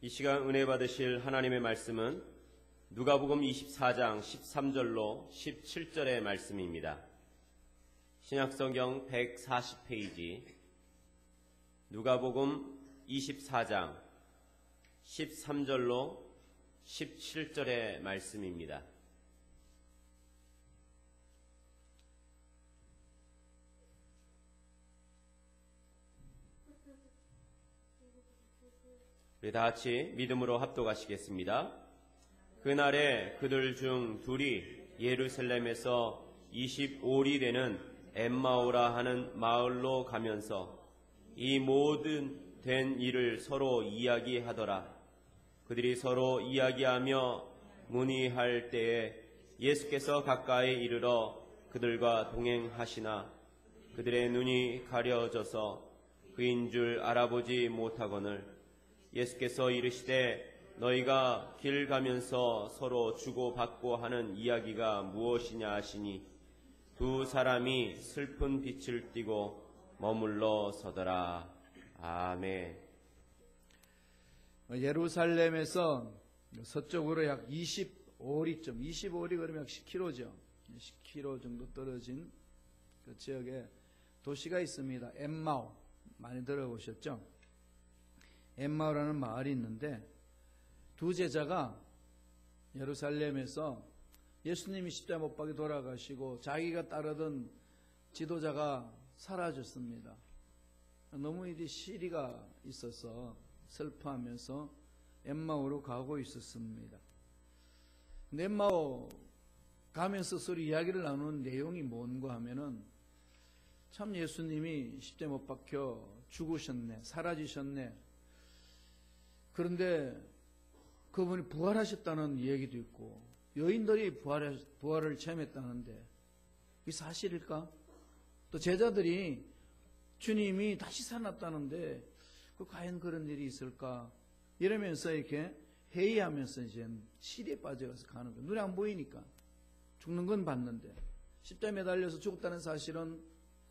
이 시간 은혜 받으실 하나님의 말씀은 누가복음 24장 13절로 17절의 말씀입니다. 신약성경 140페이지 누가복음 24장 13절로 17절의 말씀입니다. 우리 다 같이 믿음으로 합독하시겠습니다. 그날에 그들 중 둘이 예루살렘에서 25리 되는 엠마오라 하는 마을로 가면서 이 모든 된 일을 서로 이야기하더라. 그들이 서로 이야기하며 문의할 때에 예수께서 가까이 이르러 그들과 동행하시나 그들의 눈이 가려져서 그인 줄 알아보지 못하거늘 예수께서 이르시되 너희가 길 가면서 서로 주고받고 하는 이야기가 무엇이냐 하시니 두 사람이 슬픈 빛을 띠고 머물러 서더라. 아멘. 예루살렘에서 서쪽으로 약 25리쯤, 25리 그러면 약 10km죠. 10km 정도 떨어진 그 지역에 도시가 있습니다. 엠마오. 많이 들어보셨죠? 엠마오라는 마을이 있는데 두 제자가 예루살렘에서 예수님이 십자가 못 박혀 돌아가시고 자기가 따르던 지도자가 사라졌습니다. 너무 이제 시리가 있어서 슬퍼하면서 엠마오로 가고 있었습니다. 근데 엠마오 가면서 서로 이야기를 나누는 내용이 뭔가 하면은 참 예수님이 십자가 못 박혀 죽으셨네, 사라지셨네. 그런데 그분이 부활하셨다는 얘기도 있고 여인들이 부활을 체험했다는데 이게 사실일까? 또 제자들이 주님이 다시 살아났다는데 과연 그런 일이 있을까? 이러면서 이렇게 회의하면서 이제 시리에 빠져서 가는 거예요. 눈에 안 보이니까. 죽는 건 봤는데 십자가에 매달려서 죽었다는 사실은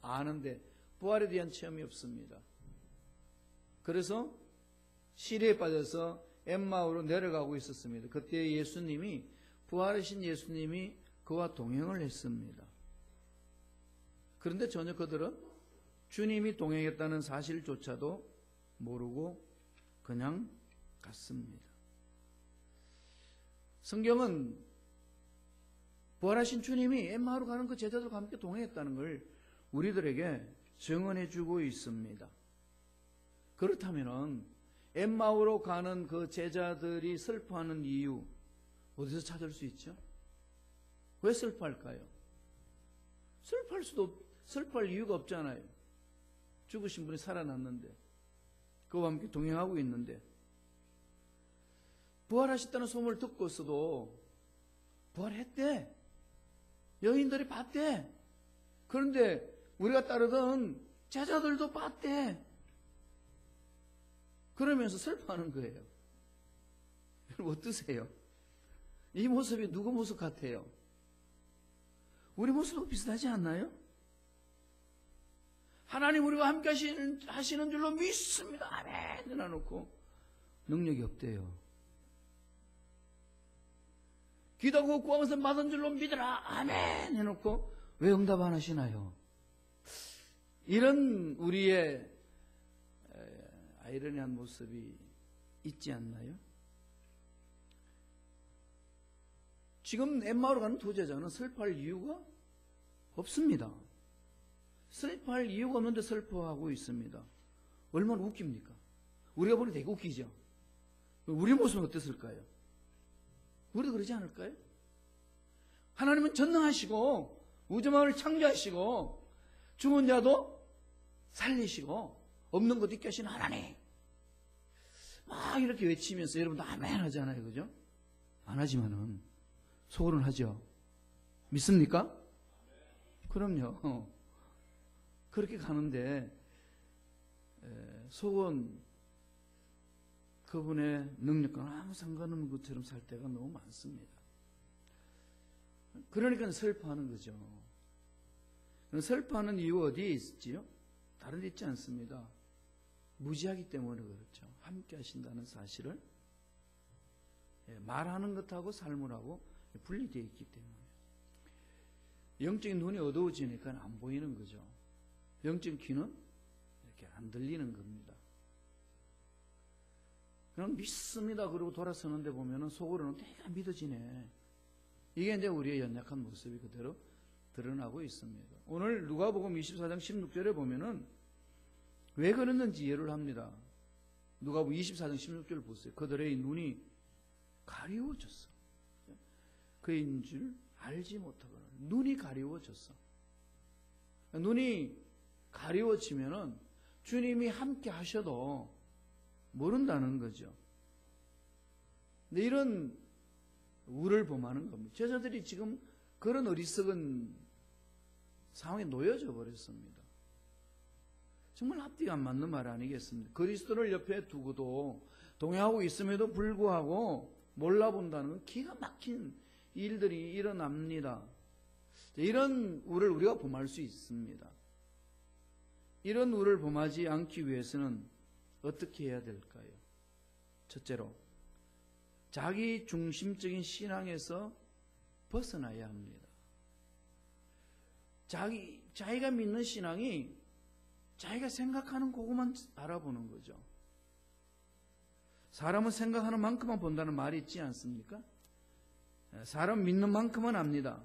아는데 부활에 대한 체험이 없습니다. 그래서 시리에 빠져서 엠마오로 내려가고 있었습니다. 그때 예수님이 부활하신 예수님이 그와 동행을 했습니다. 그런데 전혀 그들은 주님이 동행했다는 사실조차도 모르고 그냥 갔습니다. 성경은 부활하신 주님이 엠마오로 가는 그 제자들과 함께 동행했다는 걸 우리들에게 증언해 주고 있습니다. 그렇다면은 엠마오로 가는 그 제자들이 슬퍼하는 이유 어디서 찾을 수 있죠? 왜 슬퍼할까요? 슬퍼할 이유가 없잖아요. 죽으신 분이 살아났는데 그와 함께 동행하고 있는데 부활하셨다는 소문을 듣고서도 부활했대. 여인들이 봤대. 그런데 우리가 따르던 제자들도 봤대. 그러면서 슬퍼하는 거예요. 여러분 어떠세요? 이 모습이 누구 모습 같아요? 우리 모습하고 비슷하지 않나요? 하나님 우리와 함께 하시는 줄로 믿습니다. 아멘 해놔놓고 능력이 없대요. 기도하고 구하면서 받은 줄로 믿으라. 아멘 해놓고 왜 응답 안 하시나요? 이런 우리의 아이러니한 모습이 있지 않나요? 지금 엠마오로 가는 두 제자는 슬퍼할 이유가 없습니다. 슬퍼할 이유가 없는데 슬퍼하고 있습니다. 얼마나 웃깁니까? 우리가 보니 되게 웃기죠? 우리 모습은 어땠을까요? 우리도 그러지 않을까요? 하나님은 전능하시고 우주만을 창조하시고 죽은 자도 살리시고 없는 것 있게 하시는 하나님. 막 이렇게 외치면서 여러분도 아멘 하잖아요. 그죠? 안 하지만은 속으로는 하죠. 믿습니까? 그럼요. 그렇게 가는데 속은 그분의 능력과는 아무 상관없는 것처럼 살 때가 너무 많습니다. 그러니까 슬퍼하는 거죠. 슬퍼하는 이유 어디에 있지요? 다른 데 있지 않습니다. 무지하기 때문에 그렇죠. 함께 하신다는 사실을 말하는 것하고 삶을하고 분리되어 있기 때문에 영적인 눈이 어두워지니까 안 보이는 거죠. 영적인 귀는 이렇게 안 들리는 겁니다. 그럼 믿습니다 그러고 돌아서는데 보면은 속으로는 내가 믿어지네. 이게 이제 우리의 연약한 모습이 그대로 드러나고 있습니다. 오늘 누가복음 24장 16절에 보면은 왜 그랬는지 이해를 합니다. 누가복음 24장 16절 보세요. 그들의 눈이 가리워졌어. 그인 줄 알지 못하거나 눈이 가리워졌어. 눈이 가리워지면은 주님이 함께 하셔도 모른다는 거죠. 근데 이런 우를 범하는 겁니다. 제자들이 지금 그런 어리석은 상황에 놓여져 버렸습니다. 정말 앞뒤가 안 맞는 말 아니겠습니까? 그리스도를 옆에 두고도 동행하고 있음에도 불구하고 몰라본다는 건 기가 막힌 일들이 일어납니다. 이런 우를 우리가 범할 수 있습니다. 이런 우를 범하지 않기 위해서는 어떻게 해야 될까요? 첫째로 자기 중심적인 신앙에서 벗어나야 합니다. 자기가 믿는 신앙이 자기가 생각하는 그것만 알아보는 거죠. 사람은 생각하는 만큼만 본다는 말이 있지 않습니까? 사람 믿는 만큼은 압니다.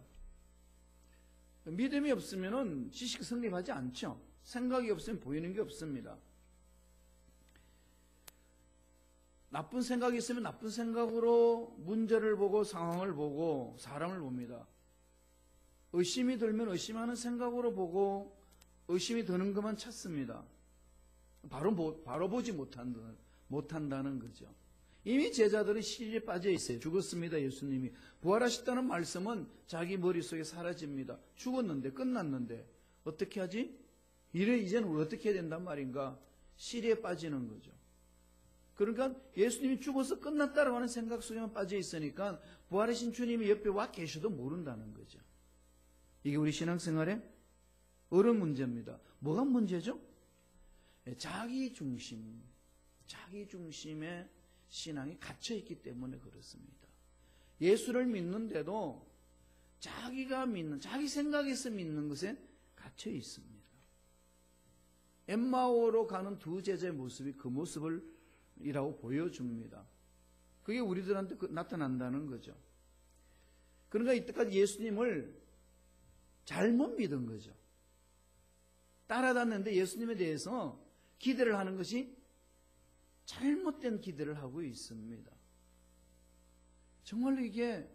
믿음이 없으면 지식이 성립하지 않죠. 생각이 없으면 보이는 게 없습니다. 나쁜 생각이 있으면 나쁜 생각으로 문제를 보고 상황을 보고 사람을 봅니다. 의심이 들면 의심하는 생각으로 보고 의심이 드는 것만 찾습니다. 바로 보지 못한다는 거죠. 이미 제자들은 시리에 빠져 있어요. 죽었습니다. 예수님이 부활하셨다는 말씀은 자기 머릿속에 사라집니다. 죽었는데 끝났는데 어떻게 하지? 이제는 어떻게 해야 된단 말인가? 시리에 빠지는 거죠. 그러니까 예수님이 죽어서 끝났다라고 하는 생각 속에만 빠져 있으니까 부활하신 주님이 옆에 와 계셔도 모른다는 거죠. 이게 우리 신앙생활의 어려운 문제입니다. 뭐가 문제죠? 자기 중심의 신앙이 갇혀있기 때문에 그렇습니다. 예수를 믿는데도 자기 생각에서 믿는 것에 갇혀 있습니다. 엠마오로 가는 두 제자의 모습이 그 모습이라고 보여줍니다. 그게 우리들한테 나타난다는 거죠. 그러니까 이때까지 예수님을 잘못 믿은 거죠. 따라다녔는데 예수님에 대해서 기대를 하는 것이 잘못된 기대를 하고 있습니다. 정말로 이게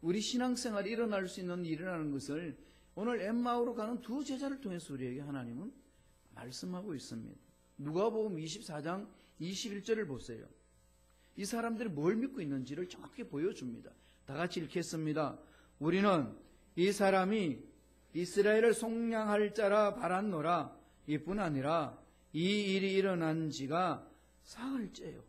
우리 신앙생활이 일어날 수 있는 일이라는 것을 오늘 엠마오로 가는 두 제자를 통해서 우리에게 하나님은 말씀하고 있습니다. 누가복음 24장 21절을 보세요. 이 사람들이 뭘 믿고 있는지를 정확히 보여줍니다. 다 같이 읽겠습니다. 우리는 이 사람이 이스라엘을 속량할 자라 바랐노라. 이뿐 아니라 이 일이 일어난 지가 사흘째요.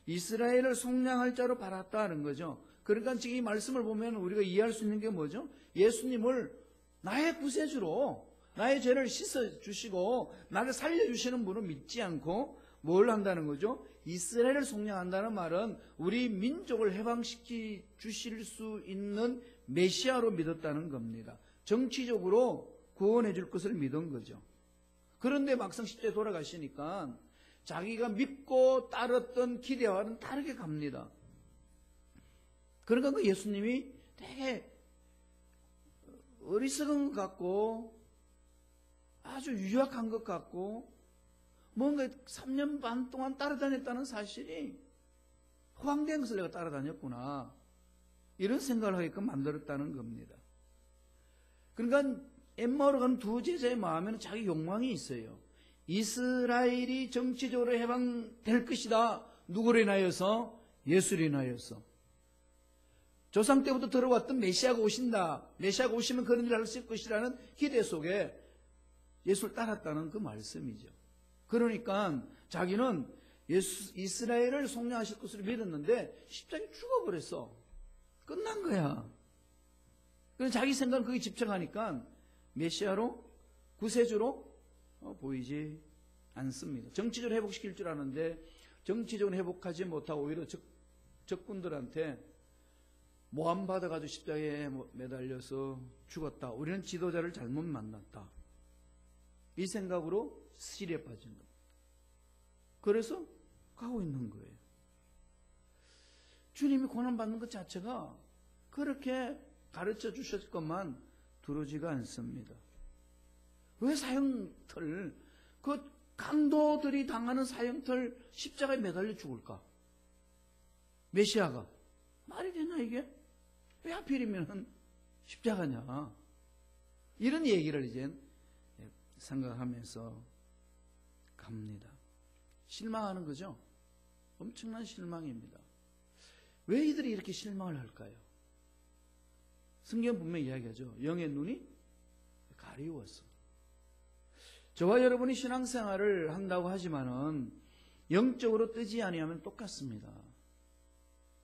이스라엘을 속량할 자로 바랐다는 거죠. 그러니까 지금 이 말씀을 보면 우리가 이해할 수 있는 게 뭐죠? 예수님을 나의 구세주로 나의 죄를 씻어주시고 나를 살려주시는 분을 믿지 않고 뭘 한다는 거죠? 이스라엘을 속량한다는 말은 우리 민족을 해방시키 주실 수 있는 메시아로 믿었다는 겁니다. 정치적으로 구원해 줄 것을 믿은 거죠. 그런데 막상 10대 돌아가시니까 자기가 믿고 따랐던 기대와는 다르게 갑니다. 그러니까 그 예수님이 되게 어리석은 것 같고 아주 유약한 것 같고 뭔가 3년 반 동안 따라다녔다는 사실이 허황된 것을 내가 따라다녔구나 이런 생각을 하게끔 만들었다는 겁니다. 그러니까 엠마오로 가는 두 제자의 마음에는 자기 욕망이 있어요. 이스라엘이 정치적으로 해방될 것이다. 누구를 인하여서? 예수를 인하여서. 조상 때부터 들어왔던 메시아가 오신다. 메시아가 오시면 그런 일을 할 수 있을 것이라는 기대 속에 예수를 따랐다는 그 말씀이죠. 그러니까 자기는 이스라엘을 속량하실 것을 믿었는데 십자가에 죽어버렸어. 끝난 거야. 그래서 자기 생각은 거기에 집착하니까 메시아로 구세주로 보이지 않습니다. 정치적으로 회복시킬 줄 아는데 정치적으로 회복하지 못하고 오히려 적군들한테 모함 받아가지고 십자가에 매달려서 죽었다. 우리는 지도자를 잘못 만났다. 이 생각으로 스릴에 빠진 겁니다. 그래서 가고 있는 거예요. 주님이 고난받는 것 자체가 그렇게 가르쳐 주셨을 것만 두려지가 않습니다. 왜 사형틀, 그 강도들이 당하는 사형틀 십자가에 매달려 죽을까? 메시아가. 말이 되나 이게? 왜 하필이면 십자가냐? 이런 얘기를 이제 생각하면서 갑니다. 실망하는 거죠? 엄청난 실망입니다. 왜 이들이 이렇게 실망을 할까요? 성경 분명히 이야기하죠. 영의 눈이 가리웠어. 저와 여러분이 신앙생활을 한다고 하지만은 영적으로 뜨지 아니하면 똑같습니다.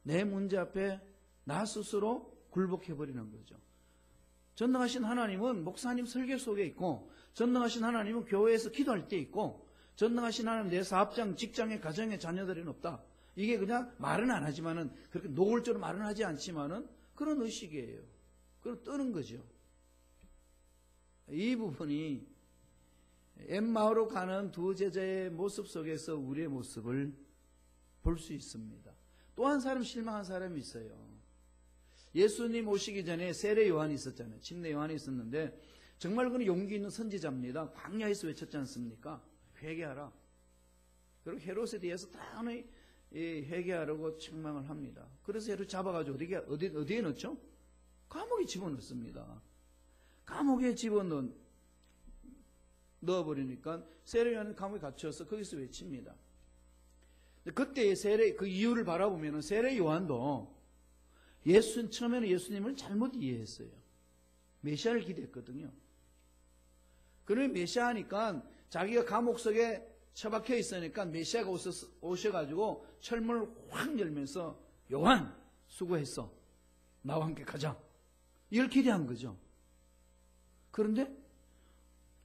내 문제 앞에 나 스스로 굴복해버리는 거죠. 전능하신 하나님은 목사님 설교 속에 있고, 전능하신 하나님은 교회에서 기도할 때 있고, 전능하신 하나님 내 사업장, 직장에, 가정에, 자녀들은 없다. 이게 그냥 말은 안 하지만은, 그렇게 노골적으로 말은 하지 않지만은 그런 의식이에요. 그럼 뜨는 거죠. 이 부분이 엠마오로 가는 두 제자의 모습 속에서 우리의 모습을 볼 수 있습니다. 또 한 사람 실망한 사람이 있어요. 예수님 오시기 전에 세례 요한이 있었잖아요. 침례 요한이 있었는데 정말 그는 용기 있는 선지자입니다. 광야에서 외쳤지 않습니까? 회개하라. 그리고 헤롯에 대해서 당연히 회개하라고 책망을 합니다. 그래서 헤롯 잡아가지고 어디에 넣죠? 감옥에 집어넣습니다. 감옥에 넣어버리니까 세례 요한은 감옥에 갇혀서 거기서 외칩니다. 그때 그 이유를 바라보면 세례 요한도 처음에는 예수님을 잘못 이해했어요. 메시아를 기대했거든요. 그러면 메시아니까 자기가 감옥 속에 처박혀 있으니까 메시아가 오셔가지고 철문을 확 열면서 요한 수고했어. 나와 함께 가자. 이걸 기대한 거죠. 그런데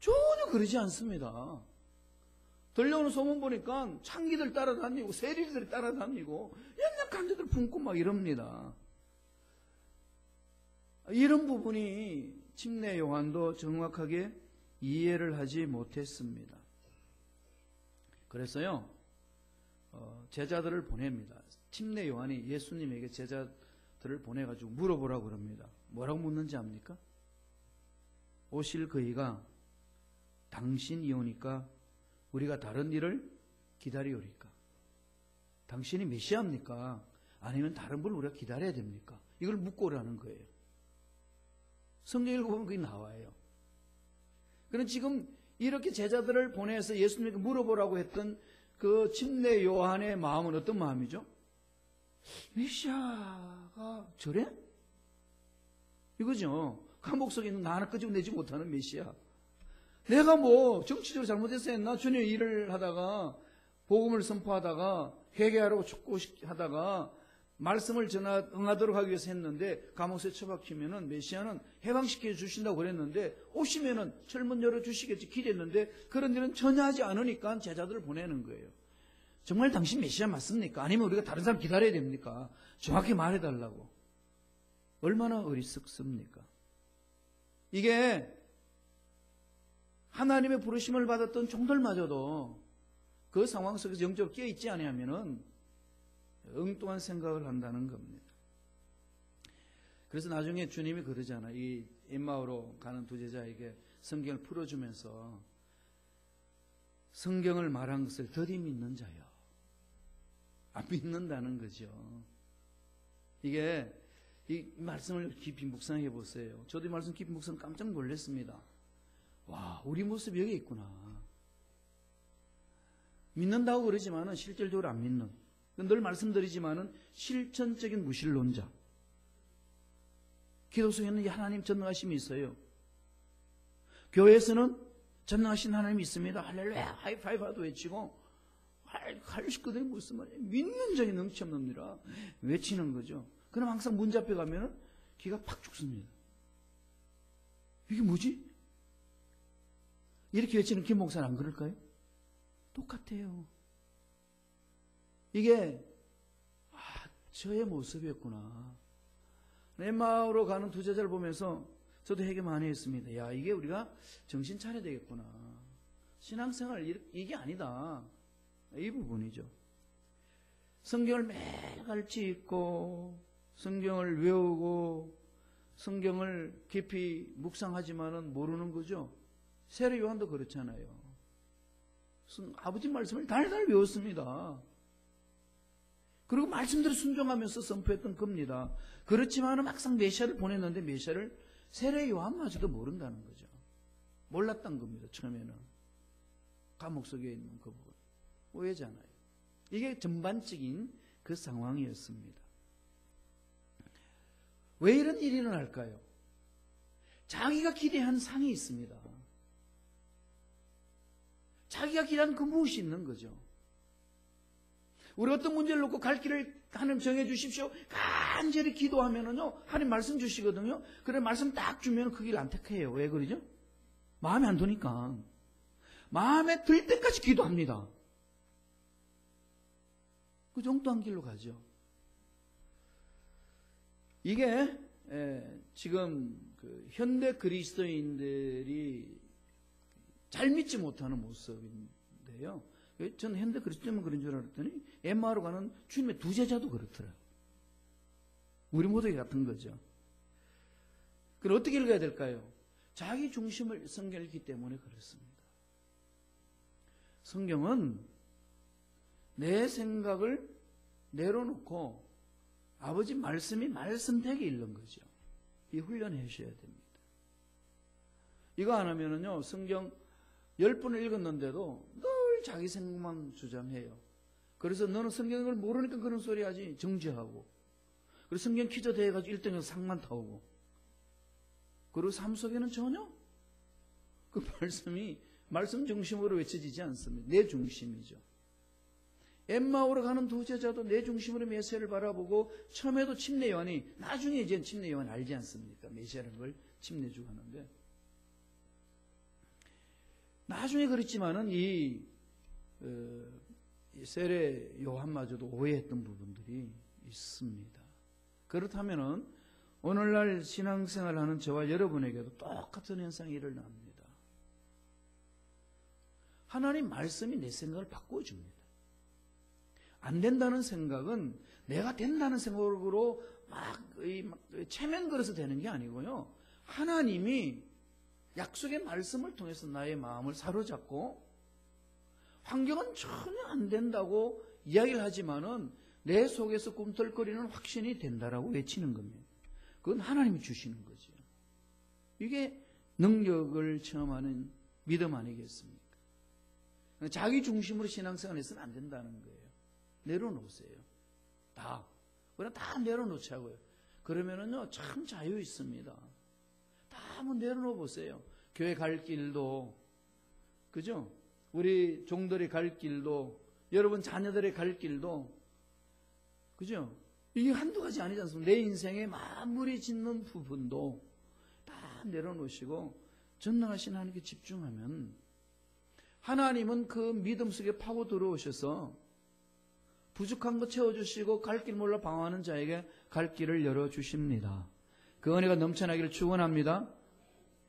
전혀 그러지 않습니다. 들려오는 소문 보니까 창기들 따라다니고 세리들이 따라다니고 연락 간자들 품고 막 이럽니다. 이런 부분이 침례 요한도 정확하게 이해를 하지 못했습니다. 그래서요, 제자들을 보냅니다. 침례 요한이 예수님에게 제자들을 보내가지고 물어보라고 그럽니다. 뭐라고 묻는지 압니까? 오실 그이가 당신이 오니까 우리가 다른 일을 기다리오리까? 당신이 메시아입니까? 아니면 다른 분을 우리가 기다려야 됩니까? 이걸 묻고 오라는 거예요. 성경 읽어보면 그게 나와요. 그럼 지금 이렇게 제자들을 보내서 예수님에게 물어보라고 했던 그 침례 요한의 마음은 어떤 마음이죠? 메시아가 저래? 이거죠. 감옥 속에 있는 나 하나 끄집어내지 못하는 메시아. 내가 뭐 정치적으로 잘못했어 했나? 주님의 일을 하다가 복음을 선포하다가 회개하라고 촉구하다가 말씀을 응하도록 하기 위해서 했는데 감옥에 처박히면은 메시아는 해방시켜 주신다고 그랬는데 오시면은 철문 열어주시겠지 기대했는데 그런 일은 전혀 하지 않으니까 제자들을 보내는 거예요. 정말 당신 메시아 맞습니까? 아니면 우리가 다른 사람 기다려야 됩니까? 정확히 말해달라고. 얼마나 어리석습니까? 이게 하나님의 부르심을 받았던 종들마저도 그 상황 속에서 영적으로 깨어있지 아니하면은 엉뚱한 생각을 한다는 겁니다. 그래서 나중에 주님이 그러잖아요. 이 엠마오로 가는 두 제자에게 성경을 풀어주면서 성경을 말한 것을 더디 믿는 자요. 안 믿는다는 거죠. 이게 이 말씀을 깊이 묵상해 보세요. 저도 이 말씀 깊이 묵상 깜짝 놀랐습니다. 와, 우리 모습이 여기 있구나. 믿는다고 그러지만은 실질적으로 안 믿는. 늘 말씀드리지만은 실천적인 무신론자. 기도 속에는 하나님 전능하심이 있어요. 교회에서는 전능하신 하나님이 있습니다. 할렐루야, 하이파이브도 외치고 할 식구들이 무슨 말이에요? 믿는 적이 넘쳐납니다. 외치는 거죠. 그럼 항상 문 앞에 가면은 기가 팍 죽습니다. 이게 뭐지? 이렇게 외치는 김 목사는 안 그럴까요? 똑같아요. 이게 저의 모습이었구나. 엠마오로 가는 두 제자를 보면서 저도 회개 많이 했습니다. 야, 이게 우리가 정신 차려야 되겠구나. 신앙생활 이게 아니다. 이 부분이죠. 성경을 매일같이 읽고 성경을 외우고 성경을 깊이 묵상하지만은 모르는 거죠. 세례 요한도 그렇잖아요. 아버지 말씀을 달달 외웠습니다. 그리고 말씀대로 순종하면서 선포했던 겁니다. 그렇지만은 막상 메시아를 보냈는데 메시아를 세례 요한마저도 모른다는 거죠. 몰랐던 겁니다. 처음에는 감옥 속에 있는 그 부분 오해잖아요. 이게 전반적인 그 상황이었습니다. 왜 이런 일이 일어날까요? 자기가 기대한 상이 있습니다. 자기가 기대한 그 무엇이 있는 거죠. 우리 어떤 문제를 놓고 갈 길을 하나님 정해 주십시오. 간절히 기도하면은요, 하나님 말씀 주시거든요. 그래 말씀 딱 주면 그 길 안 택해요. 왜 그러죠? 마음에 안 드니까. 마음에 들 때까지 기도합니다. 그 정도한 길로 가죠. 이게 지금 그 현대 그리스도인들이 잘 믿지 못하는 모습인데요. 저는 현대 그리스도인만 그런 줄 알았더니 엠마오로 가는 주님의 두 제자도 그렇더라고요. 우리 모두 같은 거죠. 그럼 어떻게 읽어야 될까요? 자기 중심을 성경을 읽기 때문에 그렇습니다. 성경은 내 생각을 내려놓고 아버지 말씀이 말씀되게 읽는 거죠. 이 훈련을 하셔야 됩니다. 이거 안 하면은요, 성경 10번을 읽었는데도 늘 자기 생각만 주장해요. 그래서 너는 성경을 모르니까 그런 소리 하지, 정죄하고. 그리고 성경 퀴즈 대해가지고 1등에서 상만 타오고. 그리고 삶 속에는 전혀 그 말씀이 말씀 중심으로 외쳐지지 않습니다. 내 중심이죠. 엠마오로 가는 두 제자도 내 중심으로 메시아를 바라보고 처음에도 침례 요한이 나중에 이제 침례 요한이 알지 않습니까? 메시아라는 걸 침례주고 하는데 나중에 그랬지만은 이 세례 요한마저도 오해했던 부분들이 있습니다. 그렇다면은 오늘날 신앙생활을 하는 저와 여러분에게도 똑같은 현상이 일어납니다. 하나님 말씀이 내 생각을 바꿔줍니다. 안 된다는 생각은 내가 된다는 생각으로 막 체면 걸어서 되는 게 아니고요. 하나님이 약속의 말씀을 통해서 나의 마음을 사로잡고 환경은 전혀 안 된다고 이야기를 하지만은 내 속에서 꿈틀거리는 확신이 된다라고 외치는 겁니다. 그건 하나님이 주시는 거죠. 이게 능력을 체험하는 믿음 아니겠습니까? 자기 중심으로 신앙생활 해서는 안 된다는 거예요. 내려놓으세요. 다. 그냥 다 내려놓자고요. 그러면은요, 참 자유 있습니다. 다 한번 내려놓아 보세요. 교회 갈 길도, 그죠? 우리 종들이 갈 길도, 여러분 자녀들의 갈 길도, 그죠? 이게 한두 가지 아니지 않습니까? 내 인생에 마무리 짓는 부분도 다 내려놓으시고, 전능하신 하나님께 집중하면, 하나님은 그 믿음 속에 파고 들어오셔서, 부족한 거 채워주시고 갈 길 몰라 방황하는 자에게 갈 길을 열어주십니다. 그 은혜가 넘쳐나기를 축원합니다.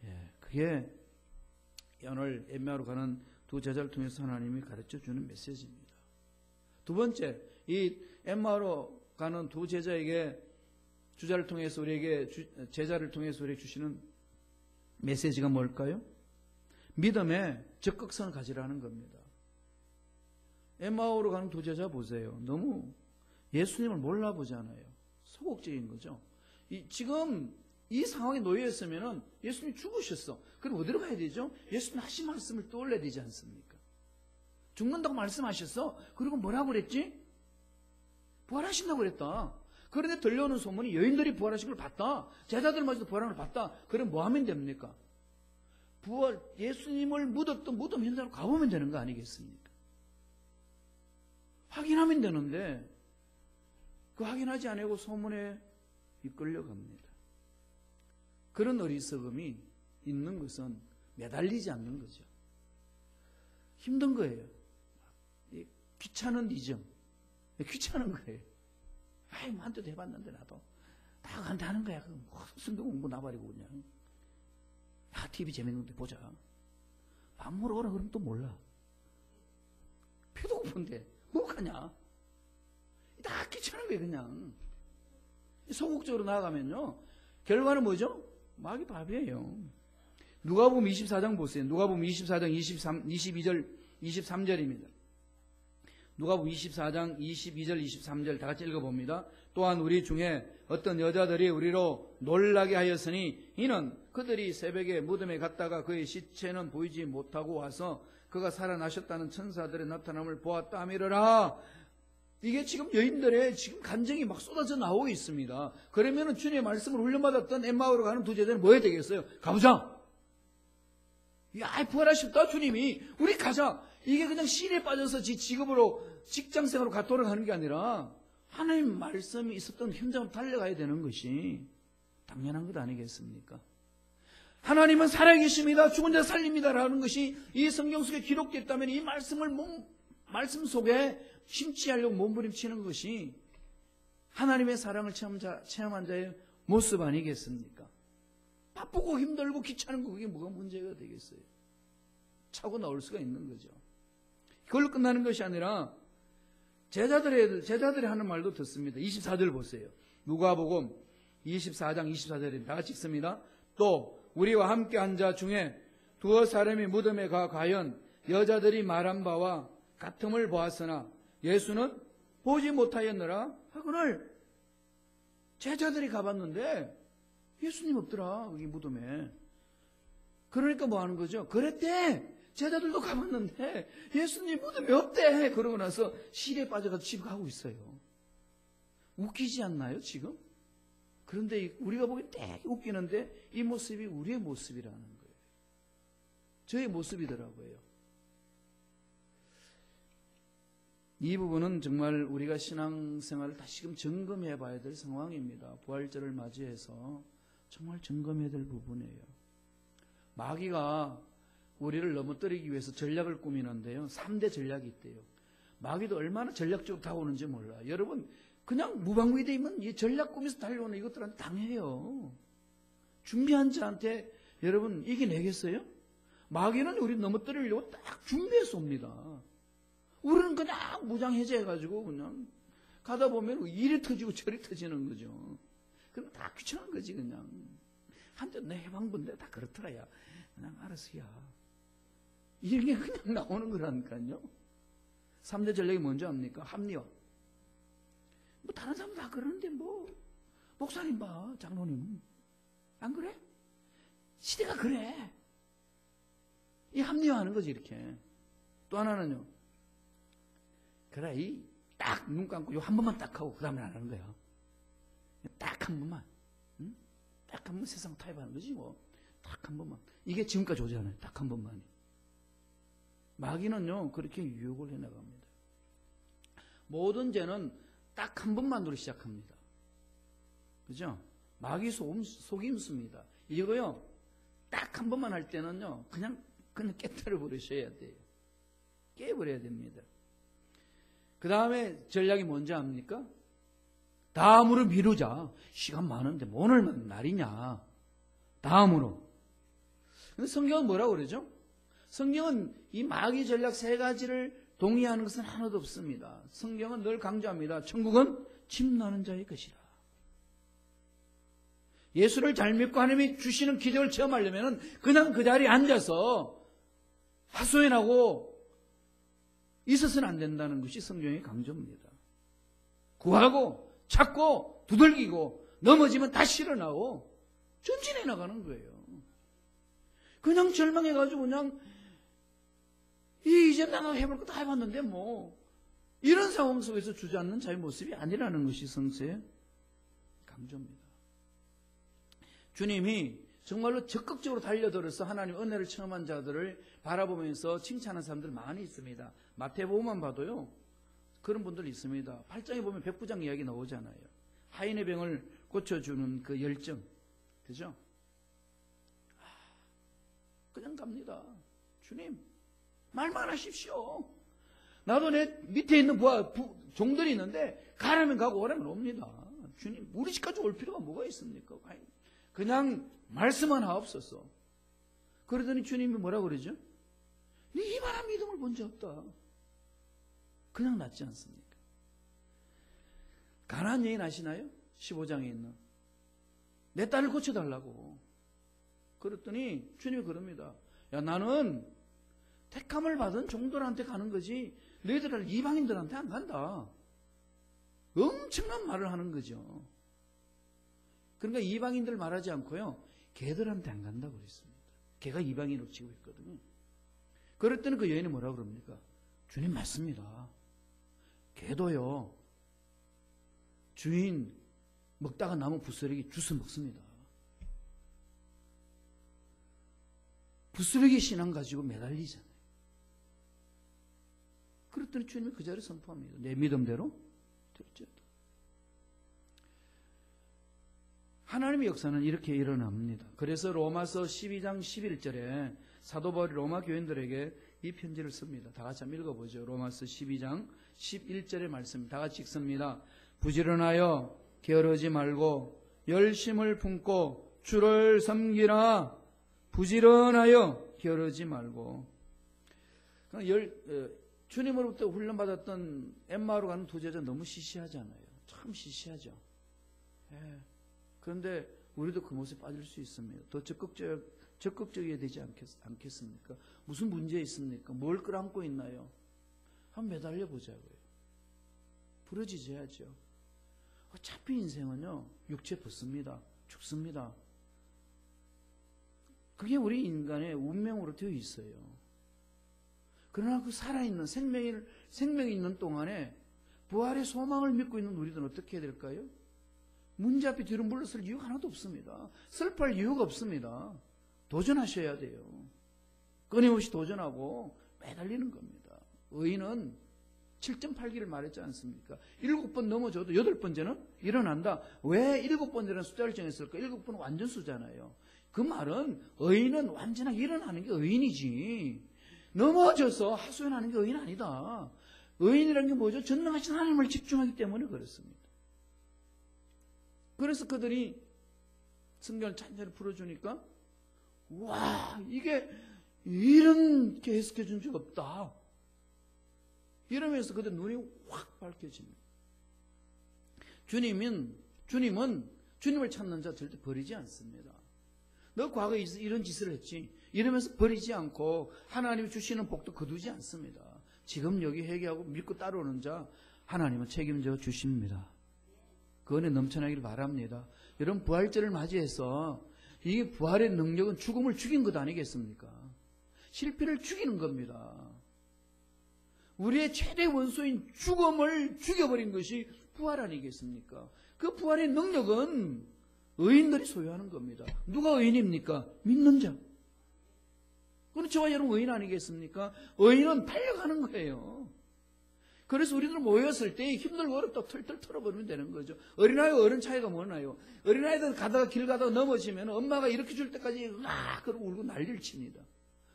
예, 그게 오늘 엠마오로 가는 두 제자를 통해서 하나님이 가르쳐주는 메시지입니다. 두 번째, 이 엠마오로 가는 두 제자에게 주자를 통해서 우리에게 제자를 통해서 우리에게 주시는 메시지가 뭘까요? 믿음의 적극성을 가지라는 겁니다. 엠마오로 가는 두 제자 보세요. 너무 예수님을 몰라보잖아요. 소극적인 거죠. 지금 이 상황에 놓여 있으면은 예수님이 죽으셨어. 그럼 어디로 가야 되죠? 예수님 하신 말씀을 떠올려야 되지 않습니까? 죽는다고 말씀하셨어. 그리고 뭐라고 그랬지? 부활하신다고 그랬다. 그런데 들려오는 소문이 여인들이 부활하신 걸 봤다. 제자들마저도 부활하는 걸 봤다. 그럼 뭐 하면 됩니까? 예수님을 묻었던 무덤 현장으로 가보면 되는 거 아니겠습니까? 확인하면 되는데 그 확인하지 않고 소문에 이끌려갑니다. 그런 어리석음이 있는 것은 매달리지 않는 거죠. 힘든 거예요. 귀찮은 이점. 귀찮은 거예요. 아이, 뭐 한때도 해봤는데 나도. 다 간다는 거야. 성경 공부 나발이고 그냥. 야, TV 재밌는데 보자. 밥 먹으러 오라 그러면 또 몰라. 배도 고픈데 뭐 가냐. 다 귀찮은 거예요 그냥. 소극적으로 나아가면요. 결과는 뭐죠? 마귀 밥이에요. 누가복음 24장 보세요. 누가복음 24장 22절 23절입니다. 누가복음 24장 22절 23절 다 같이 읽어봅니다. 또한 우리 중에 어떤 여자들이 우리로 놀라게 하였으니 이는 그들이 새벽에 무덤에 갔다가 그의 시체는 보이지 못하고 와서 그가 살아나셨다는 천사들의 나타남을 보았다 하미르라. 이게 지금 여인들의 지금 간증이 막 쏟아져 나오고 있습니다. 그러면은 주님의 말씀을 훈련받았던 엠마오로 가는 두 제자는 뭐 해야 되겠어요? 가보자. 야, 부활하셨다 주님이. 우리 가자. 이게 그냥 신에 빠져서 직업으로 직장생활로 돌아가는 게 아니라 하나님 말씀이 있었던 현장으로 달려가야 되는 것이 당연한 것 아니겠습니까? 하나님은 살아계십니다. 죽은 자 살립니다라는 것이 이 성경 속에 기록됐다면 이 말씀 속에 심취하려고 몸부림치는 것이 하나님의 사랑을 체험한 자의 모습 아니겠습니까? 바쁘고 힘들고 귀찮은 거 그게 뭐가 문제가 되겠어요? 차고 나올 수가 있는 거죠. 그걸로 끝나는 것이 아니라 제자들이 하는 말도 듣습니다. 24절 보세요. 누가복음 24장 24절입니다. 다 같이 읽습니다. 또 우리와 함께 한 자 중에 두어 사람이 무덤에 가 과연 여자들이 말한 바와 같음을 보았으나 예수는 보지 못하였느라 하거늘. 제자들이 가봤는데 예수님 없더라. 여기 무덤에. 그러니까 뭐 하는 거죠? 그랬대. 제자들도 가봤는데 예수님 무덤에 없대. 그러고 나서 실에 빠져가서 집에 가고 있어요. 웃기지 않나요 지금? 그런데 우리가 보기엔 되게 웃기는데 이 모습이 우리의 모습이라는 거예요. 저의 모습이더라고요. 이 부분은 정말 우리가 신앙생활을 다시금 점검해 봐야 될 상황입니다. 부활절을 맞이해서 정말 점검해야 될 부분이에요. 마귀가 우리를 넘어뜨리기 위해서 전략을 꾸미는데요. 3대 전략이 있대요. 마귀도 얼마나 전략적으로 다가오는지 몰라요. 여러분 그냥 무방비되면 이 전략 꾸면서 달려오는 이것들한테 당해요. 준비한 자한테 여러분 이겨내겠어요? 마귀는 우리 넘어뜨리려고 딱 준비해서 옵니다. 우리는 그냥 무장해제해가지고 그냥 가다 보면 이리 터지고 저리 터지는 거죠. 그럼 다 귀찮은 거지 그냥. 한때 내 해방본데 다 그렇더라. 야. 그냥 알았어 야. 이게 그냥 나오는 거라니까요. 3대 전략이 뭔지 압니까? 합리화. 뭐 다른 사람 다 그러는데 뭐 목사님 봐 장로님 안 그래? 시대가 그래. 이 합리화하는 거지 이렇게. 또 하나는요. 그래 이 딱 눈 감고 요 한 번만 딱 하고 그 다음에 안 하는 거야. 딱 한 번만. 응? 딱 한 번 세상 타협하는 거지 뭐. 딱 한 번만. 이게 지금까지 오지 않아요. 딱 한 번만이. 마귀는요 그렇게 유혹을 해나갑니다. 모든 죄는 딱 한 번만으로 시작합니다. 그죠? 마귀 속임수입니다. 이거요 딱 한 번만 할 때는요 그냥 깨뜨려 버리셔야 돼요. 깨버려야 됩니다. 그 다음에 전략이 뭔지 압니까? 다음으로 미루자. 시간 많은데 뭐 오늘만 날이냐. 다음으로. 성경은 뭐라고 그러죠? 성경은 이 마귀 전략 3가지를 동의하는 것은 하나도 없습니다. 성경은 늘 강조합니다. 천국은 침나는 자의 것이라. 예수를 잘 믿고 하나님이 주시는 기적을 체험하려면 그냥 그 자리에 앉아서 하소연하고 있어서는 안 된다는 것이 성경의 강조입니다. 구하고 찾고 두들기고 넘어지면 다시 일어나고 전진해 나가는 거예요. 그냥 절망해가지고 그냥 이제 내가 해볼 거 다 해봤는데 뭐 이런 상황 속에서 주저앉는 자의 모습이 아니라는 것이 성서의 강조입니다. 주님이 정말로 적극적으로 달려들어서 하나님 은혜를 체험한 자들을 바라보면서 칭찬하는 사람들 많이 있습니다. 마태복음만 봐도요 그런 분들 있습니다. 8장에 보면 백부장 이야기 나오잖아요. 하인의 병을 고쳐주는 그 열정, 그죠? 그냥 갑니다. 주님 말만 하십시오. 나도 내 밑에 있는 종들이 있는데 가라면 가고 오라면 옵니다. 주님, 우리 집까지 올 필요가 뭐가 있습니까? 그냥 말씀만 하옵소서. 그러더니 주님이 뭐라고 그러죠? 네 이만한 믿음을 본 적 없다. 그냥 낫지 않습니까? 가나안 여인 아시나요? 15장에 있는. 내 딸을 고쳐달라고. 그랬더니 주님이 그럽니다. 야, 나는 택함을 받은 종들한테 가는 거지 너희들 이방인들한테 안 간다. 엄청난 말을 하는 거죠. 그러니까 이방인들 말하지 않고요, 걔들한테 안 간다고 그랬습니다. 걔가 이방인으로 치고 있거든요. 그랬더니 그 여인이 뭐라고 그럽니까? 주님 맞습니다. 걔도요, 주인 먹다가 남은 부스러기 주워 먹습니다. 부스러기 신앙 가지고 매달리잖아요. 그랬더니 주님이 그 자리에 선포합니다. 내 믿음대로 될지어다. 하나님의 역사는 이렇게 일어납니다. 그래서 로마서 12장 11절에 사도 바울이 로마 교인들에게 이 편지를 씁니다. 다 같이 한번 읽어보죠. 로마서 12장 11절의 말씀 다 같이 읽습니다. 부지런하여 게으르지 말고 열심을 품고 주를 섬기라. 부지런하여 게으르지 말고. 주님으로부터 훈련받았던 엠마오로 가는 두 제자 너무 시시하잖아요. 참 시시하죠. 예. 그런데 우리도 그 모습에 빠질 수 있습니다. 더 적극적이어야 되지 않겠습니까? 무슨 문제 있습니까? 뭘 끌어안고 있나요? 한번 매달려 보자고요. 부러지셔야죠. 어차피 인생은요, 육체 벗습니다. 죽습니다. 그게 우리 인간의 운명으로 되어 있어요. 그러나 그 살아있는 생명이 있는 동안에 부활의 소망을 믿고 있는 우리들은 어떻게 해야 될까요? 문제 앞에 뒤로 물러설 이유가 하나도 없습니다. 슬퍼할 이유가 없습니다. 도전하셔야 돼요. 끊임없이 도전하고 매달리는 겁니다. 의인은 7.8기를 말했지 않습니까? 7번 넘어져도 8번째는 일어난다. 왜 7번째는 숫자를 정했을까? 7번은 완전수잖아요. 그 말은 의인은 완전하게 일어나는 게 의인이지, 넘어져서 하소연하는 게 의인 아니다. 의인이라는 게 뭐죠? 전능하신 하나님을 집중하기 때문에 그렇습니다. 그래서 그들이 성경을 찬찬히 풀어주니까, 와, 이게 이렇게 해석해 준 적 없다. 이러면서 그들 눈이 확 밝혀집니다. 주님은 주님을 찾는 자 절대 버리지 않습니다. 너 과거에 이런 짓을 했지, 이러면서 버리지 않고 하나님이 주시는 복도 거두지 않습니다. 지금 여기 회개하고 믿고 따라오는 자 하나님은 책임져 주십니다. 그 은혜 넘쳐나기를 바랍니다. 여러분, 부활절을 맞이해서 이 부활의 능력은 죽음을 죽인 것 아니겠습니까? 실패를 죽이는 겁니다. 우리의 최대 원수인 죽음을 죽여버린 것이 부활 아니겠습니까? 그 부활의 능력은 의인들이 소유하는 겁니다. 누가 의인입니까? 믿는 자. 그건 저와 여러분 의인 아니겠습니까? 의인은 달려가는 거예요. 그래서 우리들 모였을 때 힘들고 어렵다고 털털 털어버리면 되는 거죠. 어린아이와 어른 차이가 뭐나요? 어린아이들 길 가다가 넘어지면 엄마가 이렇게 줄 때까지 으악 그러고 울고 난리를 칩니다.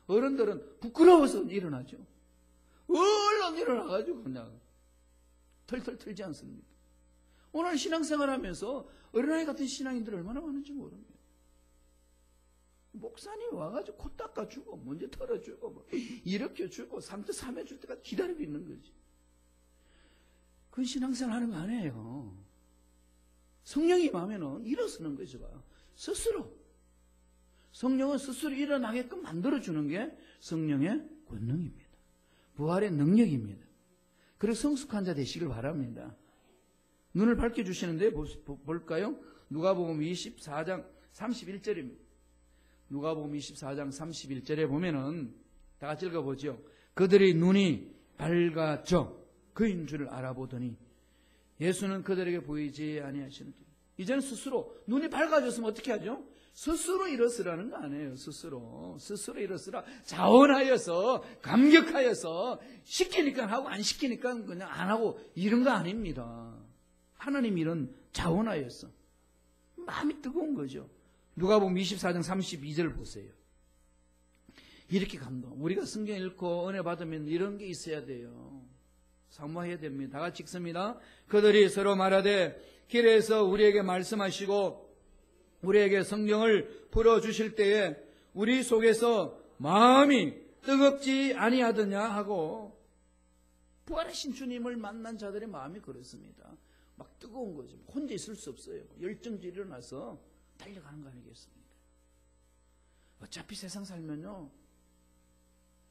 어른들은 부끄러워서 일어나죠. 얼른 일어나가지고 그냥 털털 털지 않습니까? 오늘 신앙생활하면서 어린아이 같은 신앙인들 얼마나 많은지 모릅니다. 목사님 와가지고 코 닦아주고 문제 털어주고 뭐 일으켜주고 상태 삼해줄 때까지 기다리고 있는 거지. 그건 신앙생활 하는 거 아니에요. 성령이 임하면은 일어서는 거죠. 스스로. 성령은 스스로 일어나게끔 만들어주는 게 성령의 권능입니다. 부활의 능력입니다. 그래서 성숙한 자 되시길 바랍니다. 눈을 밝혀주시는데 볼까요? 누가복음 24장 31절입니다. 누가복음 24장 31절에 보면은 다 같이 읽어보죠. 그들의 눈이 밝아져 그인 줄을 알아보더니 예수는 그들에게 보이지 아니하시는 길. 이제는 스스로 눈이 밝아졌으면 어떻게 하죠? 스스로 일어서라는 거 아니에요. 스스로 일어서라. 자원하여서 감격하여서 시키니까 하고 안 시키니까 그냥 안 하고 이런 거 아닙니다. 하나님 일은 자원하여서 마음이 뜨거운 거죠. 누가복음 24장 32절 보세요. 이렇게 감동. 우리가 성경 읽고 은혜 받으면 이런 게 있어야 돼요. 사모해야 됩니다. 다 같이 읽습니다. 그들이 서로 말하되 길에서 우리에게 말씀하시고 우리에게 성경을 풀어주실 때에 우리 속에서 마음이 뜨겁지 아니하더냐 하고, 부활하신 주님을 만난 자들의 마음이 그렇습니다. 막 뜨거운 거죠. 혼자 있을 수 없어요. 열정이 일어나서 달려가는 거 아니겠습니까? 어차피 세상 살면요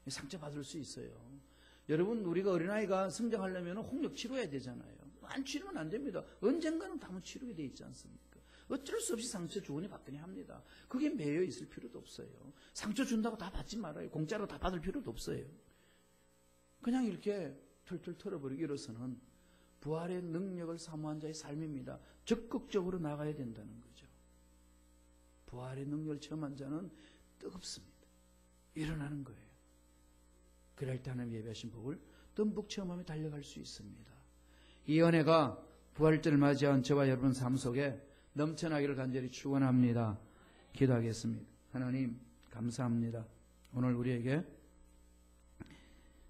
상처받을 수 있어요. 여러분, 우리가 어린아이가 성장하려면 홍역 치료해야 되잖아요. 안 치료는 안 됩니다. 언젠가는 다 치료가 돼 있지 않습니까? 어쩔 수 없이 상처 주거니 받거니 합니다. 그게 매여 있을 필요도 없어요. 상처 준다고 다 받지 말아요. 공짜로 다 받을 필요도 없어요. 그냥 이렇게 털털 털어버리고 일어서는 부활의 능력을 사모한 자의 삶입니다. 적극적으로 나가야 된다는 거죠. 부활의 능력을 체험한 자는 뜨겁습니다. 일어나는 거예요. 그럴 때 하나님 예배하신 복을 듬뿍 체험하며 달려갈 수 있습니다. 이 은혜가 부활절을 맞이한 저와 여러분 삶 속에 넘쳐나기를 간절히 축원합니다. 기도하겠습니다. 하나님 감사합니다. 오늘 우리에게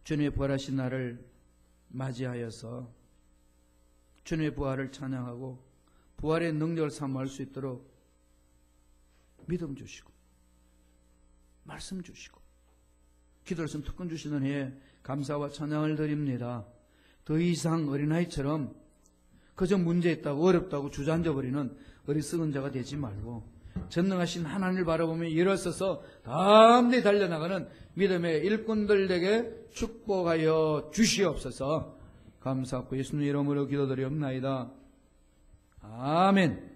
주님의 부활하신 날을 맞이하여서 주님의 부활을 찬양하고 부활의 능력을 사모할 수 있도록 믿음 주시고 말씀 주시고 기도를 좀 특권 주시는 해에 감사와 찬양을 드립니다. 더 이상 어린아이처럼 그저 문제 있다고 어렵다고 주저앉아버리는 어리석은 자가 되지 말고 전능하신 하나님을 바라보며 일어서서 담대히 달려나가는 믿음의 일꾼들에게 축복하여 주시옵소서. 감사하고 예수님 이름으로 기도드리옵나이다. 아멘.